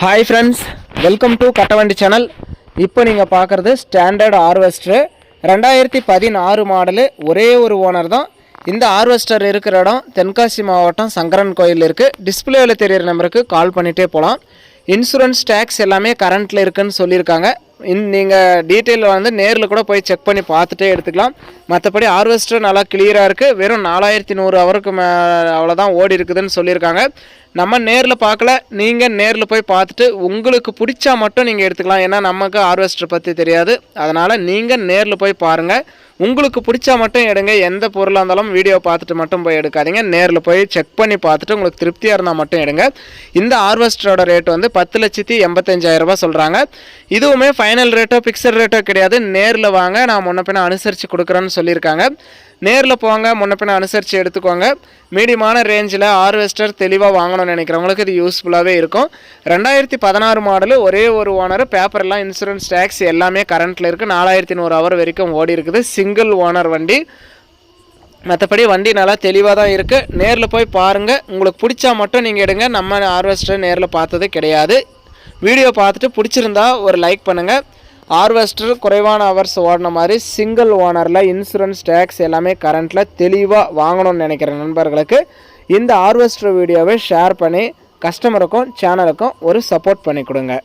Hi friends, welcome to Kattavandi channel. இப்போ நீங்கள் பார்க்குறது ஸ்டாண்டர்ட் ஹார்வெஸ்டரு 2016 மாடலு. ஒரே ஒரு ஓனர் தான். இந்த ஹார்வெஸ்டர் இருக்கிற இடம் தென்காசி மாவட்டம் சங்கரன் கோயில் இருக்குது. டிஸ்பிளேவில் தெரிகிற நம்பருக்கு கால் பண்ணிகிட்டே போகலாம். இன்சூரன்ஸ் டேக்ஸ் எல்லாமே கரண்ட்டில் இருக்குதுன்னு சொல்லியிருக்காங்க. நீங்கள் டீட்டெயிலில் வந்து நேரில் கூட போய் செக் பண்ணி பார்த்துட்டே எடுத்துக்கலாம். மற்றபடி ஹார்வெஸ்டர் நல்லா கிளியராக இருக்குது. வெறும் 4100 ஹவருக்கு அவ்வளோதான் ஓடி இருக்குதுன்னு சொல்லியிருக்காங்க. நம்ம நேரில் பார்க்கல, நீங்கள் நேரில் போய் பார்த்துட்டு உங்களுக்கு பிடிச்சா மட்டும் நீங்கள் எடுத்துக்கலாம். ஏன்னா நமக்கு ஹார்வெஸ்டர் பற்றி தெரியாது. அதனால் நீங்கள் நேரில் போய் பாருங்கள். உங்களுக்கு பிடிச்சா மட்டும் எடுங்க. எந்த பொருளாக இருந்தாலும் வீடியோ பார்த்துட்டு மட்டும் போய் எடுக்காதீங்க. நேரில் போய் செக் பண்ணி பார்த்துட்டு உங்களுக்கு திருப்தியாக இருந்தால் மட்டும் எடுங்க. இந்த ஹார்வெஸ்டரோட ரேட் வந்து 10,85,000 சொல்கிறாங்க. இதுவுமே ஃபைனல் ரேட்டோ ஃபிக்ஸட் ரேட்டோ கிடையாது. நேரில் வாங்க, நான் முன்ன பின்ன அனுசரித்து கொடுக்குறேன்னு சொல்லியிருக்காங்க. நேரில் போங்க, முன்ன பின்ன அனுசரித்து எடுத்துக்கோங்க. மீடியமான ரேஞ்சில் ஹார்வெஸ்டர் தெளிவாக வாங்கணும்னு நினைக்கிறவங்களுக்கு இது யூஸ்ஃபுல்லாகவே இருக்கும். 2016 மாடலு, ஒரே ஒரு ஓனர், பேப்பர்லாம் இன்சூரன்ஸ் டேக்ஸ் எல்லாமே கரண்ட்டில் இருக்குது. 4100 ஹவர் வரைக்கும் ஓடி இருக்குது. சிங்கிள் ஓனர் வண்டி. மற்றபடி வண்டி நல்லா தெளிவாக தான் இருக்குது. நேரில் போய் பாருங்கள். உங்களுக்கு பிடிச்சா மட்டும் நீங்கள் எடுங்க. நம்ம ஹார்வெஸ்டர் நேரில் பார்த்தது கிடையாது. வீடியோ பார்த்துட்டு பிடிச்சிருந்தா ஒரு லைக் பண்ணுங்கள். ஹார்வெஸ்டர் குறைவான ஹவர்ஸ் ஓடின மாதிரி சிங்கிள் ஓனரில் இன்சூரன்ஸ் டேக்ஸ் எல்லாமே கரண்ட்டில் தெளிவாக வாங்கணும்னு நினைக்கிற நண்பர்களுக்கு இந்த ஹார்வெஸ்டர் வீடியோவை ஷேர் பண்ணி கஸ்டமருக்கும் சேனலுக்கும் ஒரு சப்போர்ட் பண்ணி கொடுங்க.